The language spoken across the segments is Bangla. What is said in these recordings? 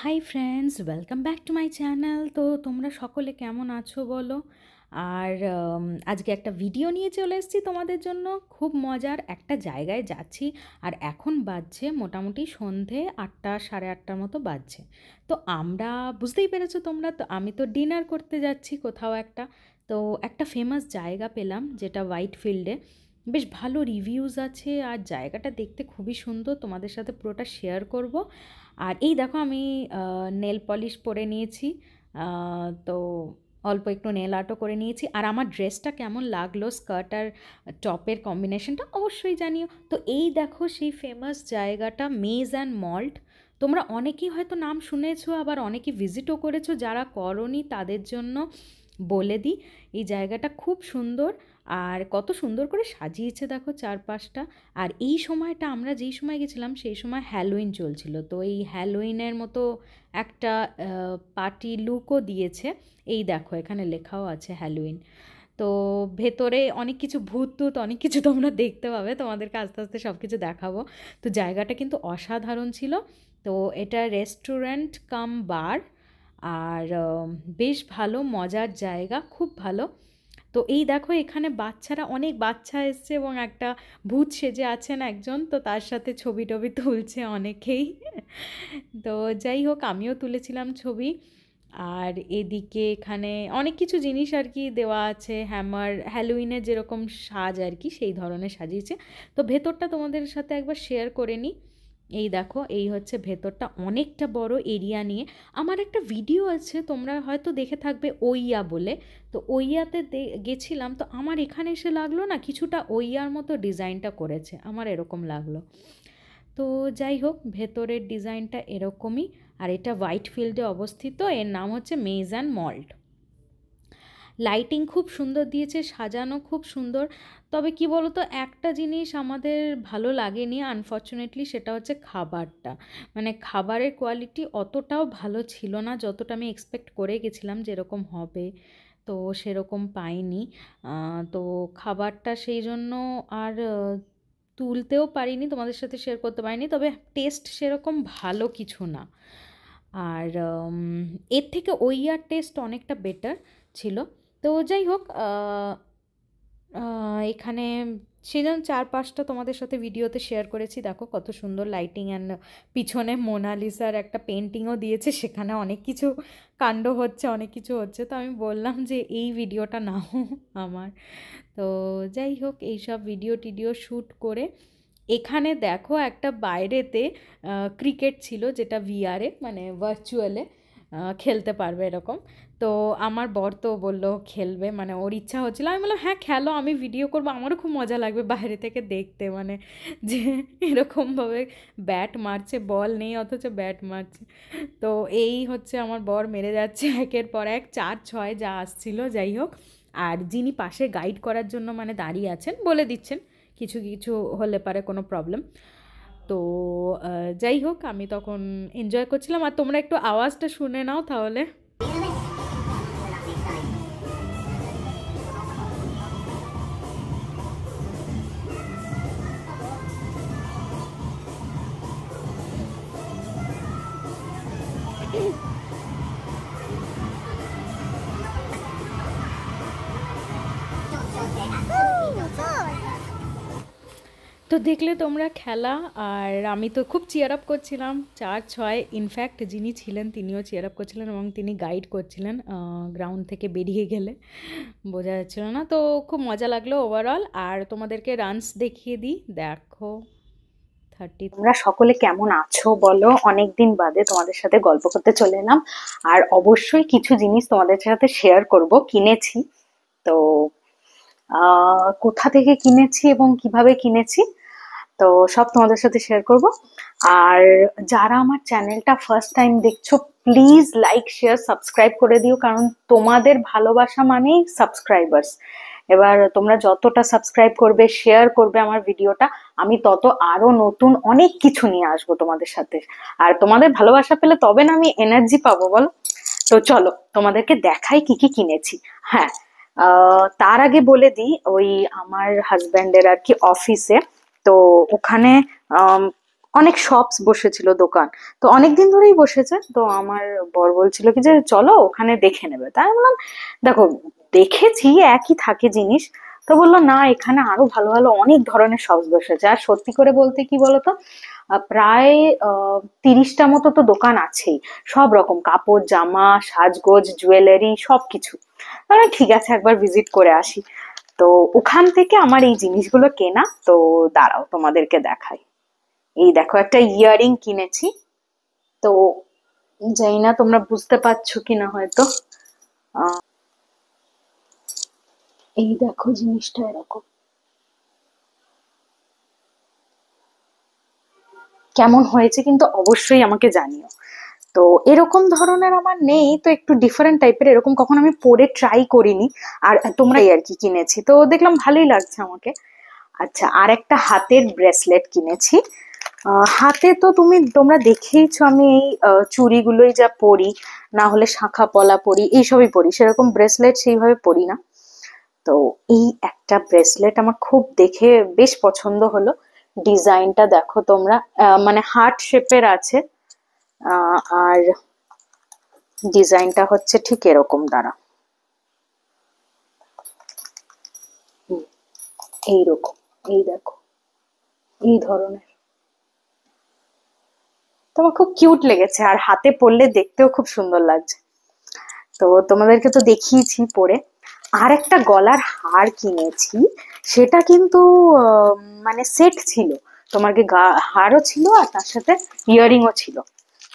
Hi friends, welcome back to my channel. তো তোমরা সকলে কেমন আছো বলো। আর আজকে একটা ভিডিও নিয়ে চলে এসেছি তোমাদের জন্য। খুব মজার একটা জায়গায় যাচ্ছি। আর এখন বাজছে মোটামুটি সন্ধে 8টা, সাড়ে 8টার মতো বাজছে। তো আমরা, বুঝতেই পেরেছো তোমরা, তো আমি তো ডিনার করতে যাচ্ছি কোথাও একটা। তো একটা ফেমাস জায়গা পেলাম যেটা হোয়াইট ফিল্ডে। বেশ ভালো রিভিউজ আছে আর জায়গাটা দেখতে খুবই সুন্দর, তোমাদের সাথে পুরোটা শেয়ার করব। আর এই দেখো আমি নেল পলিশ পরে নিয়েছি। তো অল্প একটু নেল আর্টও করে নিয়েছি। আর আমার ড্রেসটা কেমন লাগলো, স্কার্ট আর টপের কম্বিনেশনটা অবশ্যই জানিও। তো এই দেখো সেই ফেমাস জায়গাটা, মেজ অ্যান্ড মল্ট। তোমরা অনেকেই হয়তো নাম শুনেছো, আবার অনেকে ভিজিটও করেছো। যারা করনি তাদের জন্য বলে দিই, এই জায়গাটা খুব সুন্দর। আর কত সুন্দর করে সাজিয়েছে দেখো চারপাশটা। আর এই সময়টা, আমরা যেই সময় গেছিলাম সেই সময় হ্যালোইন চলছিল। তো এই হ্যালোইনের মতো একটা পার্টি লুকও দিয়েছে। এই দেখো এখানে লেখাও আছে হ্যালোইন। তো ভেতরে অনেক কিছু ভূত টুত অনেক কিছু তোমরা দেখতে পাবে, তোমাদেরকে আস্তে আস্তে সব কিছু দেখাবো। তো জায়গাটা কিন্তু অসাধারণ ছিল। তো এটা রেস্টুরেন্ট কাম বার। আর বেশ ভালো মজার জায়গা, খুব ভালো। তো এই দেখো এখানে বাচ্চারা, অনেক বাচ্চা এসছে এবং একটা ভূত সেজে আছেন একজন, তো তার সাথে ছবি টবি তুলছে অনেকেই। তো যাই হোক, আমিও তুলেছিলাম ছবি। আর এদিকে এখানে অনেক কিছু জিনিস আর কি দেওয়া আছে, হ্যামার, হ্যালোইনের যেরকম সাজ আর কি সেই ধরনের সাজিয়েছে। তো ভেতরটা তোমাদের সাথে একবার শেয়ার করে নিই। এই দেখো, এই হচ্ছে ভেতরটা, অনেকটা বড় এরিয়া নিয়ে। আমার একটা ভিডিও আছে, তোমরা হয়তো দেখে থাকবে, ওইয়া বলে। তো ওইয়াতে গেছিলাম, তো আমার এখানে এসে লাগলো না কিছুটা ওইয়ার মতো ডিজাইনটা করেছে, আমার এরকম লাগলো। তো যাই হোক, ভেতরের ডিজাইনটা এরকমই। আর এটা হোয়াইট ফিল্ডে অবস্থিত, এর নাম হচ্ছে মেজ অ্যান্ড মল্ট। লাইটিং খুব সুন্দর দিয়েছে, সাজানো খুব সুন্দর। তবে কি বলতো, একটা জিনিস আমাদের ভালো লাগেনি আনফর্চুনেটলি, সেটা হচ্ছে খাবারটা। মানে খাবারের কোয়ালিটি অতটাও ভালো ছিল না, যতটা আমি এক্সপেক্ট করে গেছিলাম যেরকম হবে। তো সেরকম পাইনি। তো খাবারটা সেই জন্য আর তুলতেও পারিনি, তোমাদের সাথে শেয়ার করতে পারিনি। তবে টেস্ট সেরকম ভালো কিছু না। আর এর থেকে ওই আর টেস্ট অনেকটা বেটার ছিল। তো যাই হোক, এখানে সেজন্য 4-5টা তোমাদের সাথে ভিডিওতে শেয়ার করেছি। দেখো কত সুন্দর লাইটিং, অ্যান্ড পিছনে মোনালিসার একটা পেন্টিংও দিয়েছে, সেখানে অনেক কিছু কাণ্ড হচ্ছে, অনেক কিছু হচ্ছে। তো আমি বললাম যে এই ভিডিওটা নাও আমার। তো যাই হোক, এইসব ভিডিও টিডিও শ্যুট করে এখানে দেখো একটা বাইরেতে ক্রিকেট ছিল, যেটা ভিআরে মানে ভার্চুয়ালে খেলতে পারবে এরকম। তো আমার বর তো বললো খেলবে, মানে ওর ইচ্ছা হচ্ছিলো। আমি বললাম হ্যাঁ খেলো, আমি ভিডিও করবো, আমারও খুব মজা লাগবে বাইরে থেকে দেখতে। মানে যে এরকমভাবে ব্যাট মারছে, বল নেই অথচ ব্যাট মারছে। তো এই হচ্ছে, আমার বর মেরে যাচ্ছে একের পর এক, 4-6 যা আসছিল। যাই হোক, আর যিনি পাশে গাইড করার জন্য মানে দাঁড়িয়ে আছেন, বলে দিচ্ছেন কিছু কিছু হলে পারে কোনো প্রবলেম। তো যাই হোক, আমি তখন এনজয় করছিলাম। আর তোমরা একটু আওয়াজটা শুনে নাও তাহলে। তো দেখলে তোমরা খেলা। আর আমি তো খুব চিয়ার আপ করছিলাম, 4-6 ইনফ্যাক্ট যিনি ছিলেন তিনিও চিয়ার আপ করছিলেন, এবং তিনি গাইড করছিলেন। গ্রাউন্ড থেকে বেরিয়ে গেলে বোঝা যাচ্ছিল না। তো খুব মজা লাগলো ওভারঅল। আর তোমাদেরকে রানস দেখিয়ে দিই, দেখো 30। তোমরা সকলে কেমন আছো বলো? অনেকদিন বাদে তোমাদের সাথে গল্প করতে চলে এলাম। আর অবশ্যই কিছু জিনিস তোমাদের সাথে শেয়ার করব, কিনেছি। তো কোথা থেকে কিনেছি এবং কিভাবে কিনেছি, তো সব তোমাদের সাথে শেয়ার করব। আর যারা আমার চ্যানেলটা ফার্স্ট টাইম দেখছো, প্লিজ লাইক শেয়ার সাবস্ক্রাইব করে দিও, কারণ তোমাদের ভালোবাসা মানেই সাবস্ক্রাইবার্স। এবার তোমরা যতটা সাবস্ক্রাইব করবে, শেয়ার করবে আমার ভিডিওটা, আমি তত আরো নতুন অনেক কিছু নিয়ে আসবো তোমাদের সাথে। আর তোমাদের ভালোবাসা পেলে তবে না আমি এনার্জি পাবো, বলো? তো চলো তোমাদেরকে দেখাই কি কি কিনেছি। হ্যাঁ, তার আগে বলে দিই, ওই আমার হাজবেন্ডের আর কি অফিসে, তো ওখানে অনেক শপস বসেছিল, দোকান। তো অনেকদিন ধরেই বসেছে, তো আমার বর বলছিল কি যে চলো ওখানে দেখে নেবে। তাই আমি বললাম দেখো, দেখেছি একই থাকে জিনিস। তো বললো না, এখানে আরো ভালো ভালো অনেক ধরনের শপস বসেছে। আর সত্যি করে বলতে কি বলতো, প্রায় 30টা মতো তো দোকান আছেই, সব রকম কাপড় জামা সাজগোজ জুয়েলারি সবকিছু। তাহলে ঠিক আছে, একবার ভিজিট করে আসি। তো ওখান থেকে আমার এই জিনিসগুলো কেনা। তো দাঁড়াও তোমাদেরকে দেখাই। এই দেখো, একটা ইয়াররিং কিনেছি। তো জানি না তোমরা বুঝতে পারছো কিনা, হয়তো এই দেখো জিনিসটা এরকম, কেমন হয়েছে কিন্তু অবশ্যই আমাকে জানিও। তো এরকম ধরনের আমার নেই, তো একটু ডিফারেন্ট টাইপের, এরকম কখন আমি পরে ট্রাই করিনি। আর তোমরা আর কি কিনেছি, তো দেখলাম ভালোই লাগছে আমাকে। আচ্ছা, আর একটা হাতের ব্রেসলেট কিনেছি। হাতে তো তোমরা দেখেইছো আমি এই চুড়িগুলোই যা পরি, না হলে শাঁখা পলা পরি, এইসবই পরি, সেরকম ব্রেসলেট সেইভাবে পরি না। তো এই একটা ব্রেসলেট আমার খুব দেখে বেশ পছন্দ হলো। ডিজাইনটা দেখো তোমরা, মানে হার্ট শেপের আছে। আর ডিজাইনটা হচ্ছে ঠিক এরকম, দ্বারা এইরকম, এই দেখো, এই ধরনের। তো আমার খুব কিউট লেগেছে, আর হাতে পরলে দেখতেও খুব সুন্দর লাগছে। তো তোমাদেরকে তো দেখিয়েছি পরে। আর একটা গলার হার কিনেছি, সেটা কিন্তু মানে সেট ছিল। তোমার কি হারও ছিল আর তার সাথে ইয়াররিংও ছিল।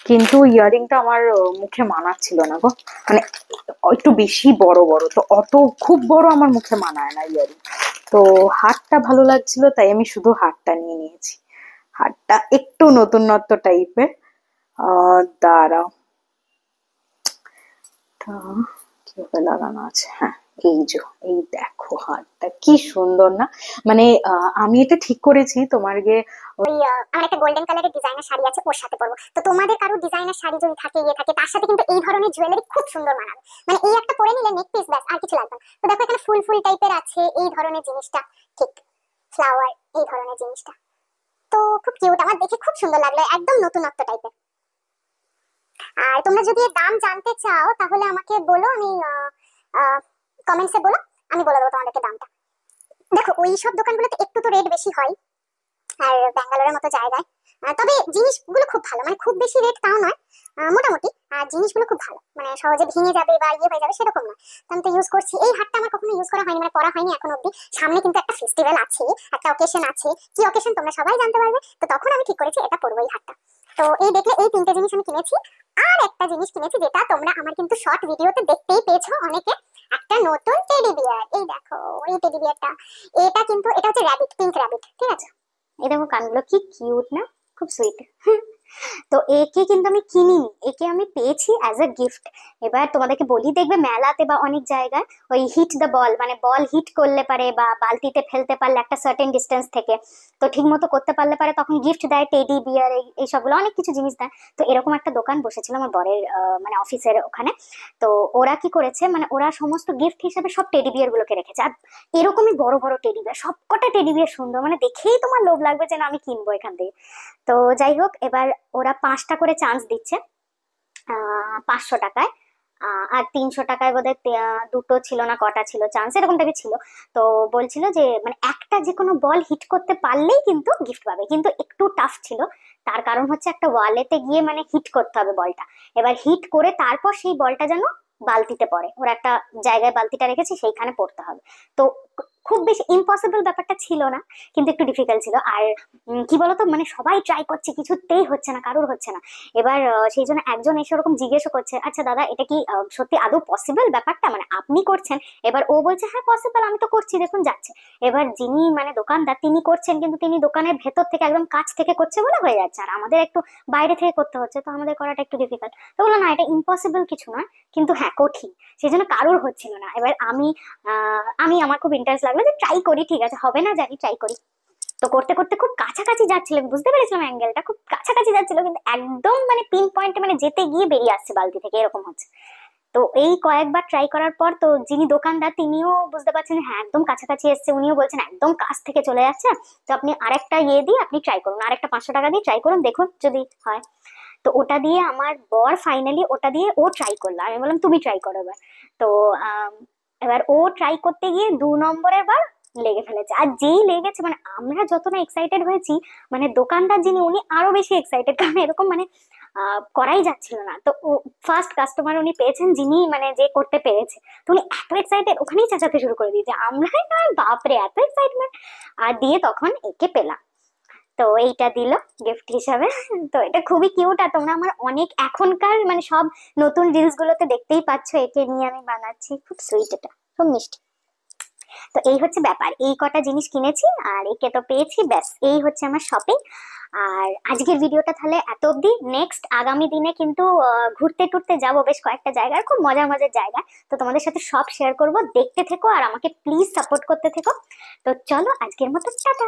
কিন্তু ইয়াররিংটা আমার মুখে মানাচ্ছিল না গো, মানে একটু বেশি বড় বড়, তো অত খুব বড় আমার মুখে মানায় না ইয়াররিং। তো হারটা ভালো লাগছিল, তাই আমি শুধু হারটা নিয়ে নিয়েছি। হারটা একটু নতুনত্ব টাইপের। দাঁড়াও, তা কিভাবে লাগানো আছে, হ্যাঁ, এই যে, এই দেখো হারটা কি সুন্দর না? মানে আমি এটা ঠিক করেছি তোমার গিয়ে ওই আমার একটা গোল্ডেন কালারের ডিজাইনার শাড়ি আছে, ওর সাথে পরবো। তো তোমাদের কারো ডিজাইনার শাড়ি যদি থাকে, ইয়ে থাকে, তার সাথে কিন্তু এই ধরনের জুয়েলারি খুব সুন্দর মানাবে। মানে এই একটা পরে নিলে নেক পিস, ব্যাস আর কিছু লাগবে না। তো দেখো এখানে ফুল ফুল টাইপের আছে, এই ধরনের জিনিসটা, ঠিক ফ্লাওয়ার এই ধরনের জিনিসটা। তো খুব কিউট, আমার দেখে খুব সুন্দর লাগলো, একদম নতুনত্ব টাইপের। আর তোমরা যদি এর দাম জানতে চাও তাহলে আমাকে বলো, আমি কমেন্টসে বলো, আমি বলে দেবো তোমাদেরকে দামটা। দেখো ওই সব দোকানগুলোতে একটু তো রেট বেশি হয়, আর ব্যাঙ্গালোরের মতো জায়গায়। তবে জিনিসগুলো খুব ভালো, মানে খুব বেশি রেট তাও নয়, মোটামুটি। আর জিনিসগুলো খুব ভালো, মানে সহজে ভেঙে যাবে বা ইয়ে হয়ে যাবে সেরকম নয়। তো আমি তো ইউজ করছি। এই হারটা আমার কখনো ইউজ করা হয়নি, মানে পরা হয়নি এখন অব্দি। সামনে কিন্তু একটা ফেস্টিভ্যাল আছে, একটা অকেশন আছে। কি অকেশন তোমরা সবাই জানতে পারবে, তো তখন আমি ঠিক করেছি এটা পরবো, এই হারটা। তো এই দেখলে এই তিনটে জিনিস আমি কিনেছি। আর একটা জিনিস কিনেছি যেটা তোমরা আমার কিন্তু শর্ট ভিডিওতে দেখতেই পেয়েছো অনেকে, একটা নতুন টেডি বিয়ার। এই দেখো এই টেডি বিয়ারটা, এটা কিন্তু এটা হচ্ছে র্যাবিট, পিঙ্ক র্যাবিট, ঠিক আছে? এই দেখো কানগুলো কি কিউট না, খুব সুইট। তো একে কিন্তু আমি কিনিনি, একে আমি পেয়েছি অ্যাজ এ গিফট। এবার তোমাদেরকে বলি, দেখবে মেলাতে বা অনেক জায়গায় ওই হিট দ্য বল, মানে বল হিট করলে পারে বা বালতিতে ফেলতে পারলে একটা সার্টেন ডিস্টেন্স থেকে, তো ঠিক মতো করতে পারলে পারে তখন গিফট দেয়, টেডি বিয়ার এই সবগুলো অনেক কিছু জিনিস দেয়। তো এরকম একটা দোকান বসেছিল আমার বরের মানে অফিসের ওখানে। তো ওরা কি করেছে, মানে ওরা সমস্ত গিফট হিসেবে সব টেডি বিয়ার গুলোকে রেখেছে। আর এরকমই বড় বড় টেডি বিয়ার, সবকটা টেডি বিয়ার সুন্দর, মানে দেখেই তোমার লোভ লাগবে যে না আমি কিনবো এখান থেকে। তো যাই হোক, এবার ওরা 5টা করে চান্স দিচ্ছে 500 টাকায়। আর 300 টাকায় বোধহয় দুটো ছিল না কটা ছিল চান্স, এরকম টাইপের ছিল। তো বলছিল যে মানে একটা যে কোনো বল হিট করতে পারলেই কিন্তু গিফট পাবে, কিন্তু একটু টাফ ছিল। তার কারণ হচ্ছে একটা ওয়ালেতে গিয়ে মানে হিট করতে হবে বলটা। এবার হিট করে তারপর সেই বলটা যেন বালতিতে পড়ে, ওরা একটা জায়গায় বালতিটা রেখেছে সেইখানে পড়তে হবে। তো খুব বেশি ইম্পসিবল ব্যাপারটা ছিল না, কিন্তু একটু ডিফিকাল্ট ছিল। আর কি বলতো, মানে সবাই ট্রাই করছে, কিছুতেই হচ্ছে না, কারোর হচ্ছে না। এবার সেই জন্য একজন এসে ওরকম জিজ্ঞেস করছে, আচ্ছা দাদা এটা কি সত্যি আদৌ পসিবল ব্যাপারটা, মানে আপনি করছেন? এবার ও বলছে হ্যাঁ পসিবল, আমি তো করছি, দেখুন যাচ্ছে। এবার যিনি মানে দোকানদার তিনি করছেন, কিন্তু তিনি দোকানের ভেতর থেকে একদম কাছ থেকে করছে বলে হয়ে যাচ্ছে, আর আমাদের একটু বাইরে থেকে করতে হচ্ছে, তো আমাদের করাটা একটু ডিফিকাল্ট। তো বললো না এটা ইম্পসিবল কিছু নয়, কিন্তু হ্যাঁ কঠিন, সেই জন্য কারোর হচ্ছিল না। এবার আমি আমার খুব ইন্টারেস্ট লাগলো যে ট্রাই করি, ঠিক আছে হবে না জানি, ট্রাই করি। তো করতে করতে খুব কাছাকাছি যাচ্ছিলাম, বুঝতে পেরেছিলাম অ্যাঙ্গেলটা খুব কাছাকাছি যাচ্ছিল, কিন্তু একদম মানে পিন পয়েন্টে মানে যেতে গিয়ে বেরিয়ে আসছে বালতি থেকে, এরকম হচ্ছে। তো এই কয়েকবার ট্রাই করার পর তো যিনি দোকানদার তিনিও বুঝতে পারছেন হ্যাঁ একদম কাছাকাছি এসছে, উনিও বলছেন একদম কাছ থেকে চলে যাচ্ছে, তো আপনি আরেকটা ইয়ে দিয়ে আপনি ট্রাই করুন, আরেকটা 500 টাকা দিয়ে ট্রাই করুন, দেখুন যদি হয়। তো ওটা দিয়ে আমার বর ফাইনালি ওটা দিয়ে ও ট্রাই করলো, আমি বললাম তুমি ট্রাই করো এবার। তো আম, এবার ও ট্রাই করতে গিয়ে 2 নম্বরের বার লেগে ফেলেছে, আর যেই লেগেছে মানে আমরা যত না এক্সাইটেড হয়েছি, মানে দোকানদার যিনি উনি আরো বেশি এক্সাইটেড, কারণ এরকম মানে করাই যাচ্ছিল না। তো ফার্স্ট কাস্টমার উনি পেয়েছেন যিনি মানে যে করতে পেরেছে, তো উনি এত এক্সাইটেড ওখানেই চেঁচাতে শুরু করে দিয়েছে, আমরাই নয় বাপরে এত এক্সাইটমেন্ট। আর দিয়ে তখন একে পেলাম, তো এইটা দিল গিফট হিসাবে। তো এটা খুবই কিউট, আর তোমরা আমার অনেক এখনকার মানে সব নতুন রিলস গুলোতে দেখতেই পাচ্ছ একে নিয়ে আমি বানাচ্ছি, খুব সুইট, এটা খুব মিষ্টি। তো এই হচ্ছে ব্যাপার, এই কটা জিনিস কিনেছি আর একে তো পেয়েছি, ব্যাস এই হচ্ছে আমার শপিং। আর আজকের ভিডিওটা তাহলে এত অব্দি, নেক্সট আগামী দিনে কিন্তু ঘুরতে টুরতে যাবো বেশ কয়েকটা জায়গায়, খুব মজার মজার জায়গা, তো তোমাদের সাথে সব শেয়ার করব, দেখতে থেকো আর আমাকে প্লিজ সাপোর্ট করতে থেকো। তো চলো আজকের মতো টাটা।